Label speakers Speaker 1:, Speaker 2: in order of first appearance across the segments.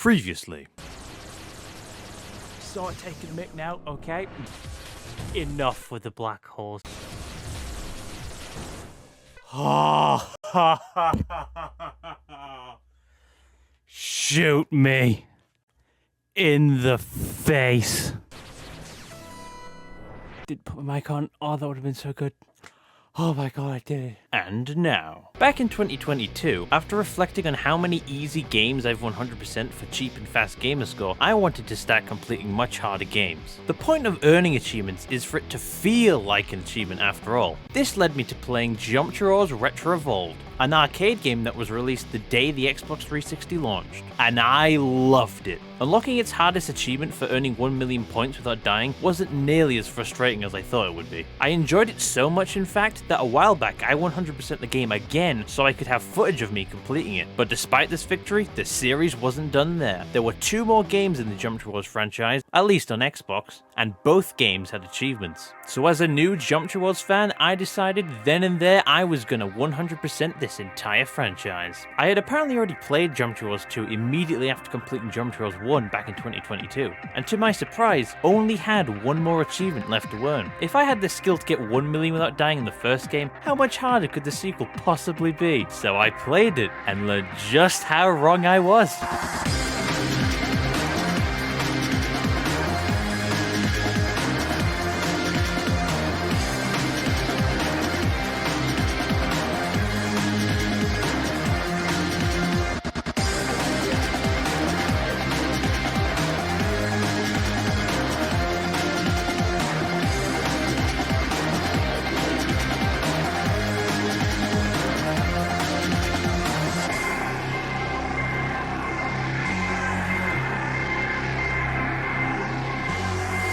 Speaker 1: Previously.
Speaker 2: Start taking a mic now, okay? Enough with the black holes. Shoot me in the face. Did put my mic on? Oh, that would have been so good. Oh my god, I did it.
Speaker 1: And now. Back in 2022, after reflecting on how many easy games I've 100% for cheap and fast gamerscore, I wanted to start completing much harder games. The point of earning achievements is for it to feel like an achievement after all. This led me to playing 2's Retro Evolved, an arcade game that was released the day the Xbox 360 launched, and I loved it. Unlocking its hardest achievement for earning 1 million points without dying wasn't nearly as frustrating as I thought it would be. I enjoyed it so much in fact that a while back I 100% the game again so I could have footage of me completing it. But despite this victory, the series wasn't done there. There were 2 more games in the 2's franchise, at least on Xbox, and both games had achievements. So as a new 2's fan, I decided then and there I was gonna 100% this entire franchise. I had apparently already played 2's 2 immediately after completing 2's 1 back in 2022, and to my surprise, only had 1 more achievement left to earn. If I had the skill to get 1 million without dying in the first game, how much harder could the sequel possibly be? So I played it, and learned just how wrong I was.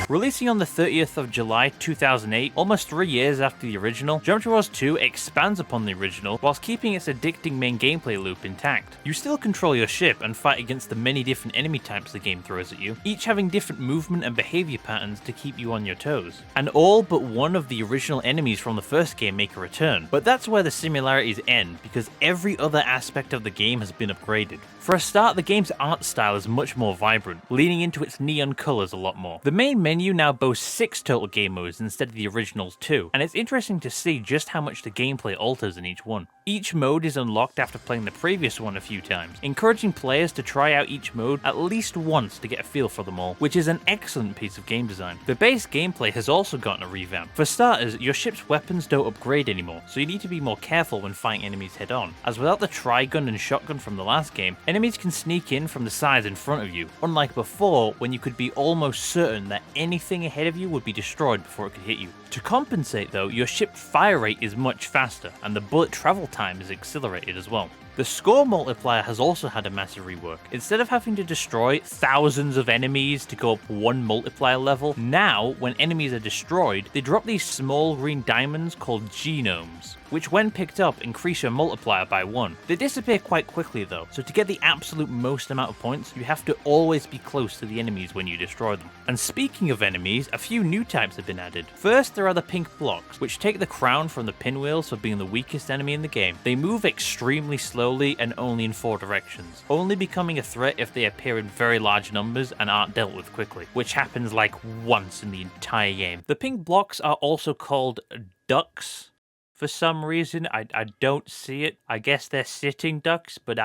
Speaker 1: Releasing on the 30th of July 2008, almost 3 years after the original, 2's 2 expands upon the original whilst keeping its addicting main gameplay loop intact. You still control your ship and fight against the many different enemy types the game throws at you, each having different movement and behaviour patterns to keep you on your toes. And all but one of the original enemies from the first game make a return, but that's where the similarities end because every other aspect of the game has been upgraded. For a start, the game's art style is much more vibrant, leaning into its neon colours a lot more. The main menu now boasts 6 total game modes instead of the original's 2, and it's interesting to see just how much the gameplay alters in each one. Each mode is unlocked after playing the previous one a few times, encouraging players to try out each mode at least once to get a feel for them all, which is an excellent piece of game design. The base gameplay has also gotten a revamp. For starters, your ship's weapons don't upgrade anymore, so you need to be more careful when fighting enemies head on, as without the tri-gun and shotgun from the last game, enemies can sneak in from the sides in front of you, unlike before when you could be almost certain that anything ahead of you would be destroyed before it could hit you. To compensate though, your ship's fire rate is much faster, and the bullet travel time is accelerated as well. The score multiplier has also had a massive rework. Instead of having to destroy thousands of enemies to go up 1 multiplier level, now when enemies are destroyed, they drop these small green diamonds called genomes, which when picked up increase your multiplier by 1. They disappear quite quickly though, so to get the absolute most amount of points, you have to always be close to the enemies when you destroy them. And speaking of enemies, a few new types have been added. First, there are the pink blocks, which take the crown from the pinwheels for being the weakest enemy in the game. They move extremely slowly and only in 4 directions, only becoming a threat if they appear in very large numbers and aren't dealt with quickly, which happens like once in the entire game. The pink blocks are also called ducks. For some reason, I don't see it. I guess they're sitting ducks, but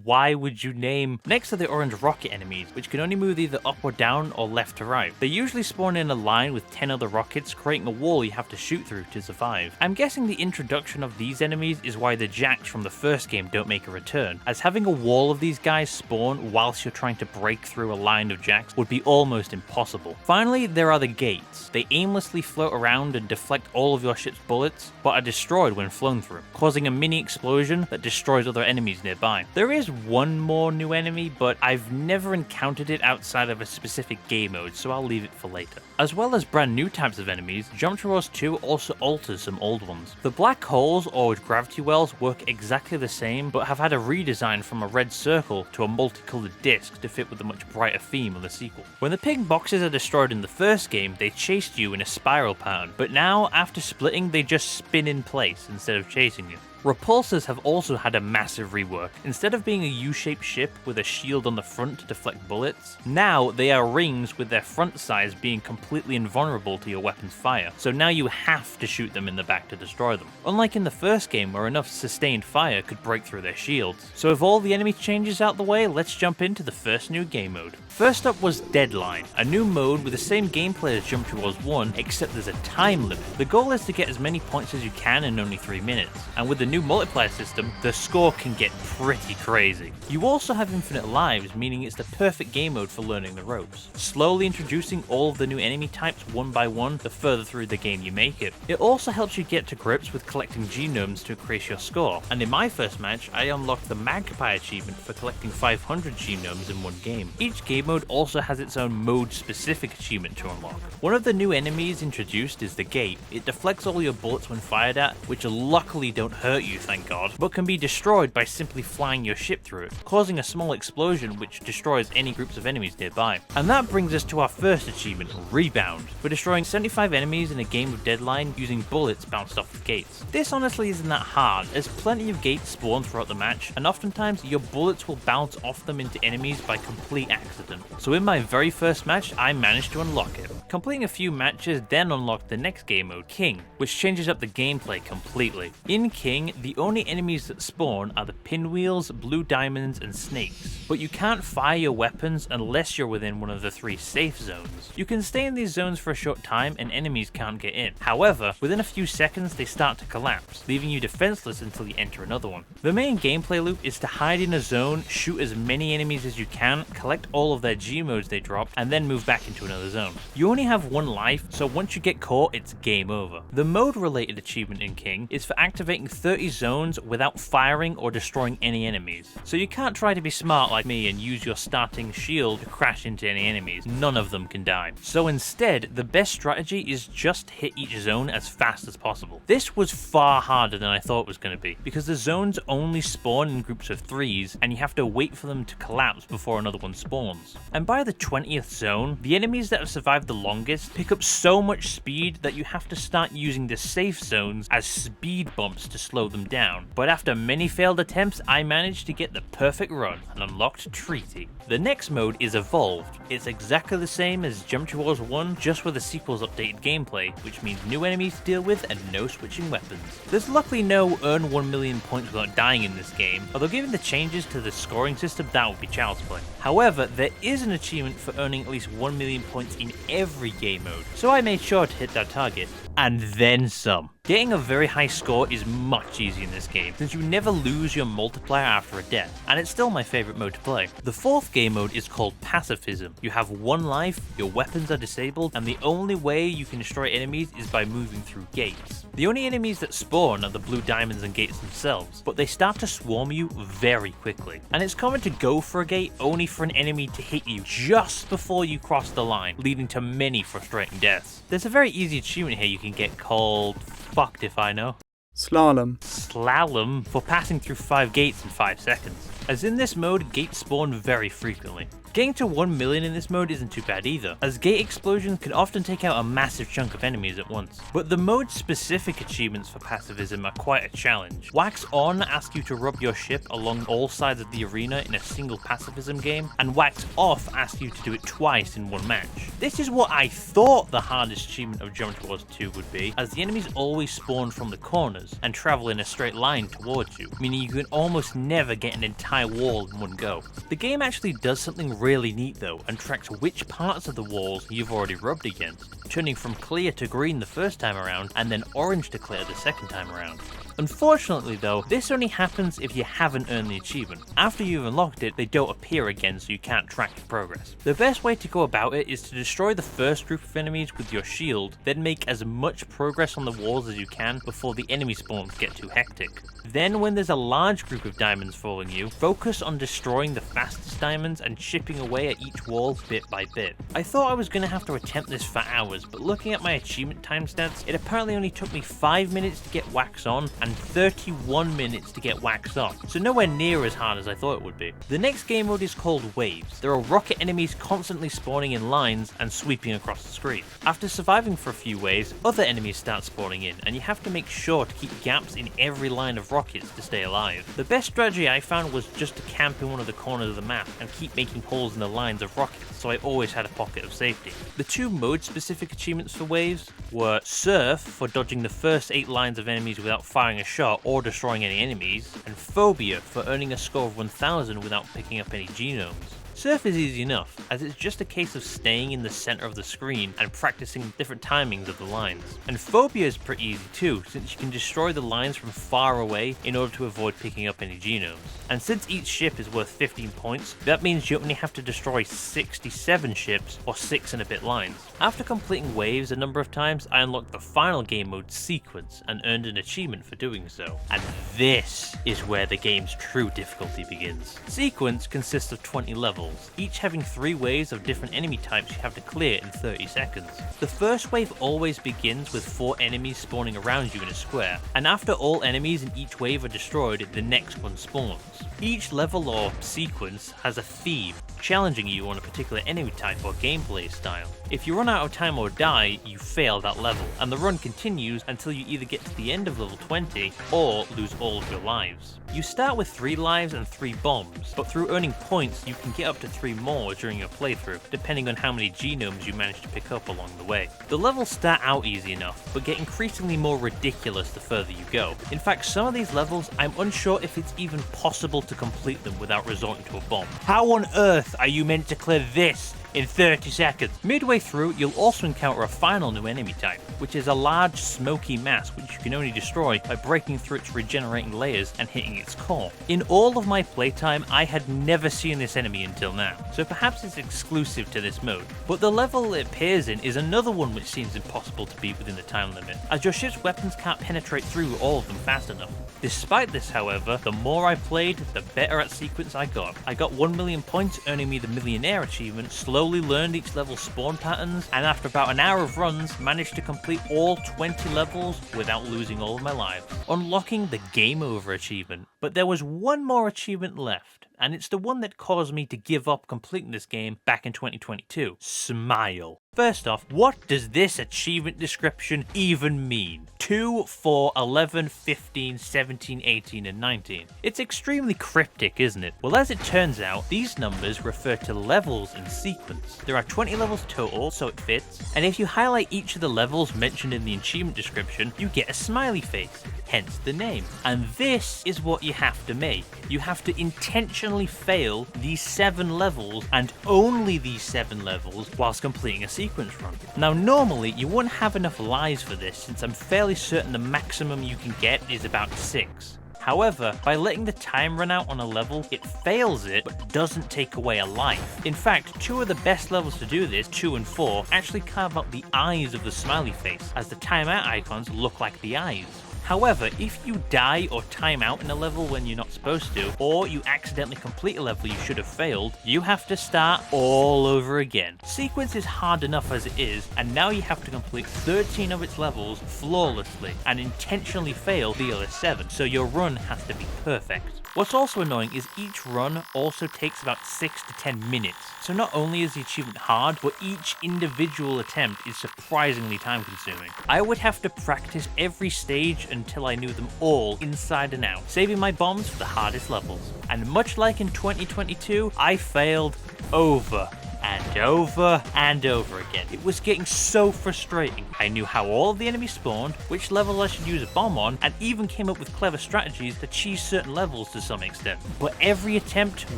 Speaker 1: why would you name... Next are the orange rocket enemies, which can only move either up or down or left to right. They usually spawn in a line with 10 other rockets, creating a wall you have to shoot through to survive. I'm guessing the introduction of these enemies is why the jacks from the first game don't make a return, as having a wall of these guys spawn whilst you're trying to break through a line of jacks would be almost impossible. Finally, there are the gates. They aimlessly float around and deflect all of your ship's bullets, but are destroyed when flown through, causing a mini explosion that destroys other enemies nearby. There is one more new enemy, but I've never encountered it outside of a specific game mode, so I'll leave it for later. As well as brand new types of enemies, 2's 2 also alters some old ones. The black holes or gravity wells work exactly the same, but have had a redesign from a red circle to a multicolored disc to fit with a much brighter theme of the sequel. When the pink boxes are destroyed in the first game, they chased you in a spiral pattern, but now, after splitting, they just spin in place instead of chasing you. Repulsors have also had a massive rework. Instead of being a U-shaped ship with a shield on the front to deflect bullets, now they are rings with their front sides being completely invulnerable to your weapon's fire, so now you have to shoot them in the back to destroy them. Unlike in the first game where enough sustained fire could break through their shields. So with all the enemy changes out the way, let's jump into the first new game mode. First up was Deadline, a new mode with the same gameplay as Jump Towards 1, except there's a time limit. The goal is to get as many points as you can in only 3 minutes, and with the new multiplayer system, the score can get pretty crazy. You also have infinite lives, meaning it's the perfect game mode for learning the ropes, slowly introducing all of the new enemy types one by one the further through the game you make it. It also helps you get to grips with collecting genomes to increase your score, and in my first match, I unlocked the Magpie achievement for collecting 500 genomes in one game. Each game mode also has its own mode-specific achievement to unlock. One of the new enemies introduced is the Gate. It deflects all your bullets when fired at, which luckily don't hurt you, thank God, but can be destroyed by simply flying your ship through it, causing a small explosion which destroys any groups of enemies nearby. And that brings us to our first achievement, Rebound, for destroying 75 enemies in a game of Deadline using bullets bounced off the gates. This honestly isn't that hard, as plenty of gates spawn throughout the match, and oftentimes your bullets will bounce off them into enemies by complete accident. So in my very first match, I managed to unlock it. Completing a few matches then unlocked the next game mode, King, which changes up the gameplay completely. In King, the only enemies that spawn are the pinwheels, blue diamonds, and snakes, but you can't fire your weapons unless you're within one of the 3 safe zones. You can stay in these zones for a short time and enemies can't get in. However, within a few seconds they start to collapse, leaving you defenseless until you enter another one. The main gameplay loop is to hide in a zone, shoot as many enemies as you can, collect all of their G-modes they drop, and then move back into another zone. You only have 1 life, so once you get caught, it's game over. The mode-related achievement in King is for activating 30 zones without firing or destroying any enemies. So you can't try to be smart like me and use your starting shield to crash into any enemies. None of them can die. So instead, the best strategy is just hit each zone as fast as possible. This was far harder than I thought it was going to be, because the zones only spawn in groups of 3s, and you have to wait for them to collapse before another one spawns. And by the 20th zone, the enemies that have survived the longest pick up so much speed that you have to start using the safe zones as speed bumps to slow them down. But after many failed attempts, I managed to get the perfect run and unlocked Treaty. The next mode is Evolved. It's exactly the same as Jump Towards 1, just with the sequel's updated gameplay, which means new enemies to deal with and no switching weapons. There's luckily no earn 1 million points without dying in this game, although given the changes to the scoring system, that would be child's play. However, there is an achievement for earning at least 1 million points in every game mode, so I made sure to hit that target. And then some. Getting a very high score is much easier in this game, since you never lose your multiplier after a death, and it's still my favourite mode to play. The 4th game mode is called Pacifism. You have 1 life, your weapons are disabled, and the only way you can destroy enemies is by moving through gates. The only enemies that spawn are the blue diamonds and gates themselves, but they start to swarm you very quickly. And it's common to go for a gate only for an enemy to hit you just before you cross the line, leading to many frustrating deaths. There's a very easy achievement here you can get called Fucked If I Know. Slalom for passing through 5 gates in 5 seconds. As in this mode, gates spawn very frequently. Getting to 1 million in this mode isn't too bad either, as gate explosions can often take out a massive chunk of enemies at once. But the mode-specific achievements for Pacifism are quite a challenge. Wax On asks you to rub your ship along all sides of the arena in a single Pacifism game, and Wax Off asks you to do it twice in one match. This is what I thought the hardest achievement of Jump Towards 2 would be, as the enemies always spawn from the corners and travel in a straight line towards you, meaning you can almost never get an entire wall in one go. The game actually does something really neat though, and tracks which parts of the walls you've already rubbed against, turning from clear to green the first time around, and then orange to clear the second time around. Unfortunately though, this only happens if you haven't earned the achievement. After you've unlocked it, they don't appear again, so you can't track your progress. The best way to go about it is to destroy the first group of enemies with your shield, then make as much progress on the walls as you can before the enemy spawns get too hectic. Then when there's a large group of diamonds following you, focus on destroying the fastest diamonds and chipping away at each wall bit by bit. I thought I was going to have to attempt this for hours, but looking at my achievement timestamps, it apparently only took me 5 minutes to get Wax On and and 31 minutes to get waxed off, so nowhere near as hard as I thought it would be. The next game mode is called Waves. There are rocket enemies constantly spawning in lines and sweeping across the screen. After surviving for a few waves, other enemies start spawning in, and you have to make sure to keep gaps in every line of rockets to stay alive. The best strategy I found was just to camp in one of the corners of the map and keep making holes in the lines of rockets, so I always had a pocket of safety. The two mode-specific achievements for Waves were Surf for dodging the first 8 lines of enemies without firing a shot or destroying any enemies, and Phobia for earning a score of 1000 without picking up any genomes. Surf is easy enough, as it's just a case of staying in the center of the screen and practicing different timings of the lines. And Phobia is pretty easy too, since you can destroy the lines from far away in order to avoid picking up any genomes. And since each ship is worth 15 points, that means you only have to destroy 67 ships or 6 and a bit lines. After completing Waves a number of times, I unlocked the final game mode, Sequence, and earned an achievement for doing so. And this is where the game's true difficulty begins. Sequence consists of 20 levels, each having 3 waves of different enemy types you have to clear in 30 seconds. The first wave always begins with 4 enemies spawning around you in a square, and after all enemies in each wave are destroyed, the next one spawns. Each level or sequence has a theme, challenging you on a particular enemy type or gameplay style. If you run out of time or die, you fail that level, and the run continues until you either get to the end of level 20 or lose all of your lives. You start with 3 lives and 3 bombs, but through earning points you can get up to 3 more during your playthrough, depending on how many genomes you manage to pick up along the way. The levels start out easy enough, but get increasingly more ridiculous the further you go. In fact, some of these levels, I'm unsure if it's even possible to complete them without resorting to a bomb. How on earth are you meant to clear this in 30 seconds? Midway through, you'll also encounter a final new enemy type, which is a large smoky mass which you can only destroy by breaking through its regenerating layers and hitting its core. In all of my playtime, I had never seen this enemy until now, so perhaps it's exclusive to this mode. But the level it appears in is another one which seems impossible to beat within the time limit, as your ship's weapons can't penetrate through all of them fast enough. Despite this, however, the more I played, the better at Sequence I got. I got 1 million points, earning me the Millionaire achievement, slowly learned each level's spawn patterns, and after about an hour of runs, managed to complete all 20 levels without losing all of my lives, unlocking the Game Over achievement. But there was one more achievement left, and it's the one that caused me to give up completing this game back in 2022. Smile. First off, what does this achievement description even mean? 2, 4, 11, 15, 17, 18, and 19. It's extremely cryptic, isn't it? Well, as it turns out, these numbers refer to levels in Sequence. There are 20 levels total, so it fits, and if you highlight each of the levels mentioned in the achievement description, you get a smiley face, hence the name. And this is what you have to make. You have to intentionally fail these 7 levels, and only these 7 levels, whilst completing a sequence run. Now, normally you wouldn't have enough lives for this, since I'm fairly certain the maximum you can get is about 6. However, by letting the time run out on a level, it fails it, but doesn't take away a life. In fact, 2 of the best levels to do this, 2 and 4, actually carve out the eyes of the smiley face, as the timeout icons look like the eyes. However, if you die or time out in a level when you're not supposed to, or you accidentally complete a level you should have failed, you have to start all over again. Sequence is hard enough as it is, and now you have to complete 13 of its levels flawlessly, and intentionally fail the other 7, so your run has to be perfect. What's also annoying is each run also takes about 6 to 10 minutes, so not only is the achievement hard, but each individual attempt is surprisingly time consuming. I would have to practice every stage until I knew them all inside and out, saving my bombs for the hardest levels. And much like in 2022, I failed over and over and over again. It was getting so frustrating. I knew how all of the enemies spawned, which level I should use a bomb on, and even came up with clever strategies to cheese certain levels to some extent. But every attempt,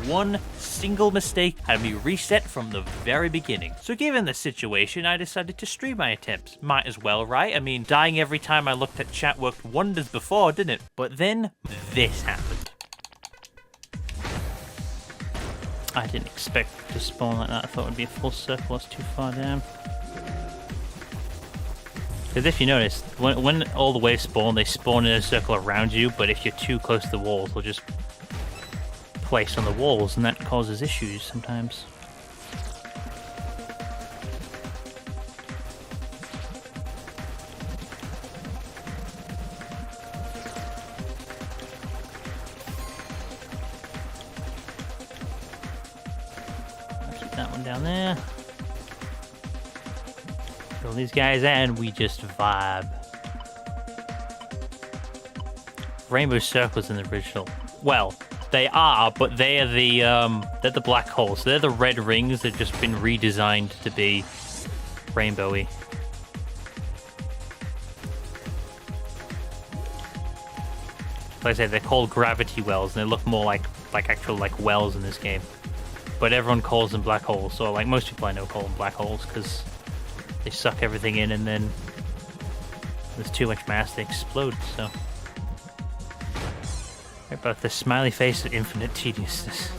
Speaker 1: one single mistake, had me reset from the very beginning. So given the situation, I decided to stream my attempts. Might as well, right? I mean, dying every time I looked at chat worked wonders before, didn't it? But then, this happened. I didn't expect to spawn like that. I thought it would be a full circle. It's too far down. Because if you notice, when all the waves spawn, they spawn in a circle around you, but if you're too close to the walls, they'll just place on the walls, and that causes issues sometimes. that one down there. Kill these guys and we just vibe. Rainbow circles in the original. Well, they are, but they are they're the black holes. They're the red rings that have just been redesigned to be rainbowy. Like I said, they're called gravity wells, and they look more like actual wells in this game. But everyone calls them black holes, so like most people I know call them black holes because they suck everything in, and then there's too much mass, they explode. So. About the smiley face of infinite tediousness.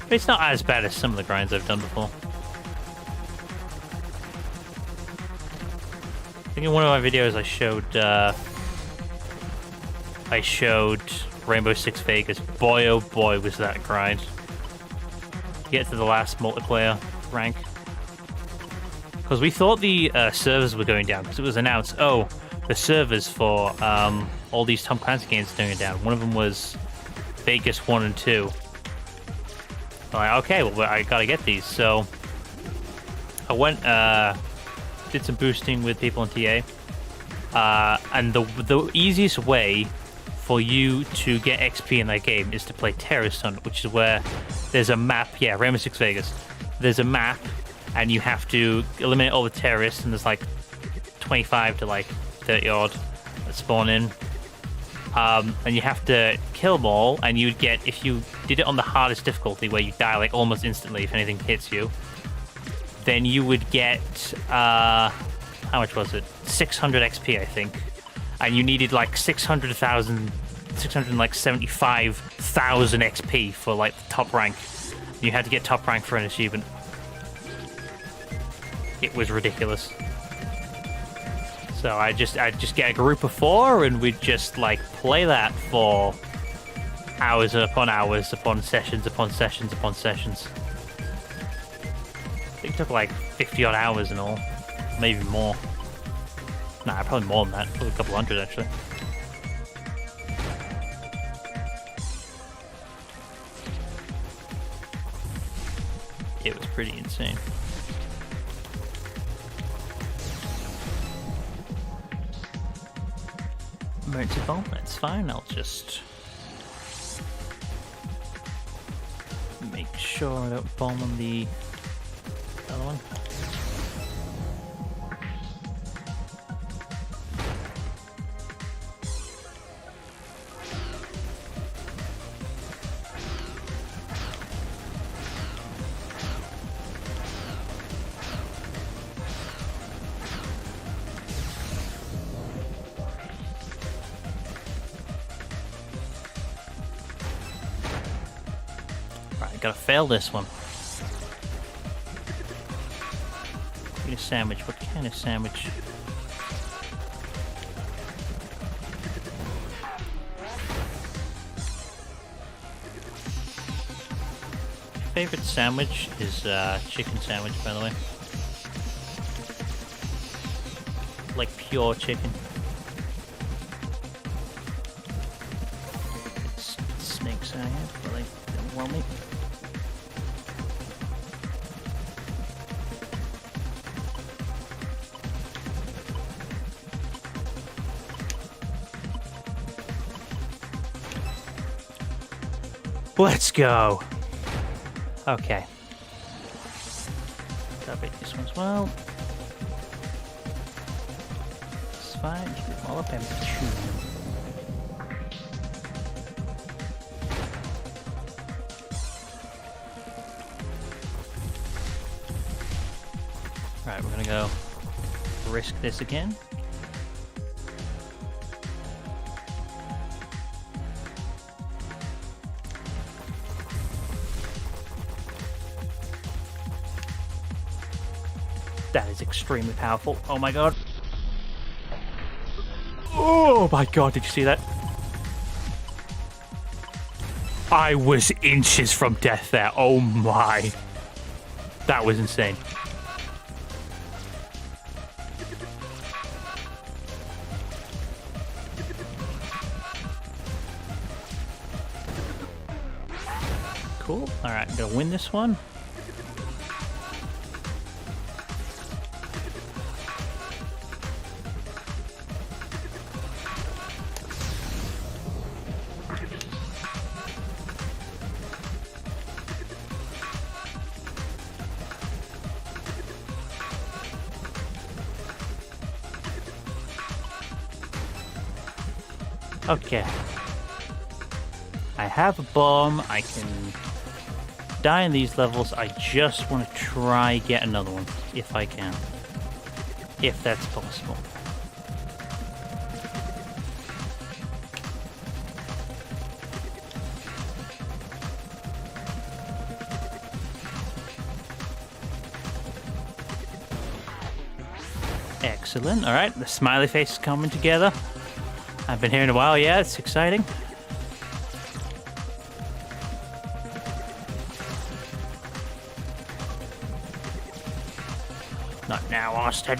Speaker 1: But it's not as bad as some of the grinds I've done before. I think in one of my videos I showed Rainbow Six Vegas. Boy oh boy was that grind. Get to the last multiplayer rank. Because we thought the servers were going down, because it was announced, oh, the servers for all these Tom Clancy games are going down. One of them was Vegas 1 and 2. I'm like, okay, well, I gotta get these. So I went, did some boosting with people in TA. And the easiest way for you to get XP in that game is to play Terrorist Hunt, which is where there's a map. Yeah, Rainbow Six Vegas. There's a map, and you have to eliminate all the terrorists, and there's like 25 to like 30 odd that spawn in, and you have to kill them all, and you'd get, if you did it on the hardest difficulty where you die like almost instantly if anything hits you, then you would get how much was it, 600 XP I think, and you needed like 675,000 XP for like the top rank. You had to get top rank for an achievement. It was ridiculous. So I'd just get a group of 4 and we'd just like play that for hours upon sessions upon sessions upon sessions. I think it took like 50 odd hours in all, maybe more. Nah, probably more than that, probably a couple hundred actually. It was pretty insane. Emergency bomb, that's fine. I'll just make sure I don't bomb on the other one. Gotta fail this one. Eat a sandwich. What kind of sandwich? Favorite sandwich is chicken sandwich, by the way. Like pure chicken. It's snakes I have, but they don't want me. Let's go. Okay. Gotta break this one as well. It's fine. Keep them all up and chew. Alright, we're gonna go risk this again. That is extremely powerful. Oh my god. Oh my god, did you see that? I was inches from death there. Oh my. That was insane. Cool. Alright, I'm gonna win this one. Okay. I have a bomb. I can die in these levels. I just want to try get another one, if I can. If that's possible. Excellent. Alright, the smiley face is coming together. I've been here in a while, yeah, it's exciting. Not now, Austin.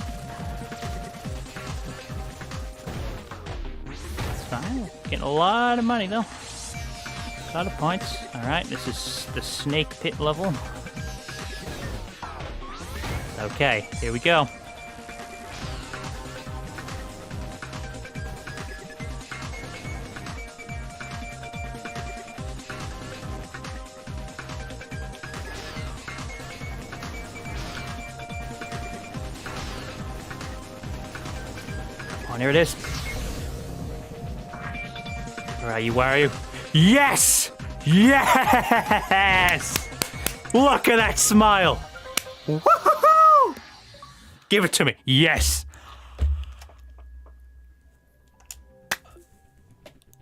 Speaker 1: It's fine. Getting a lot of money, though. A lot of points. Alright, this is the snake pit level. Okay, here we go. Oh, here it is. Where are you? Where are you? Yes! Yes! Look at that smile! Woo-hoo-hoo! Give it to me. Yes!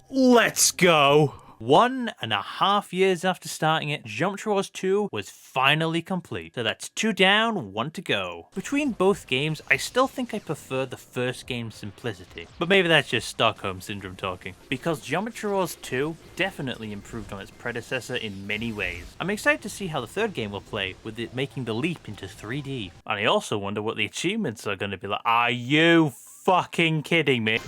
Speaker 1: Let's go! 1.5 years after starting it, Geometry Wars 2 was finally complete. So that's 2 down, 1 to go. Between both games, I still think I prefer the first game's simplicity. But maybe that's just Stockholm Syndrome talking. Because Geometry Wars 2 definitely improved on its predecessor in many ways. I'm excited to see how the third game will play, with it making the leap into 3D. And I also wonder what the achievements are going to be like. Are you fucking kidding me?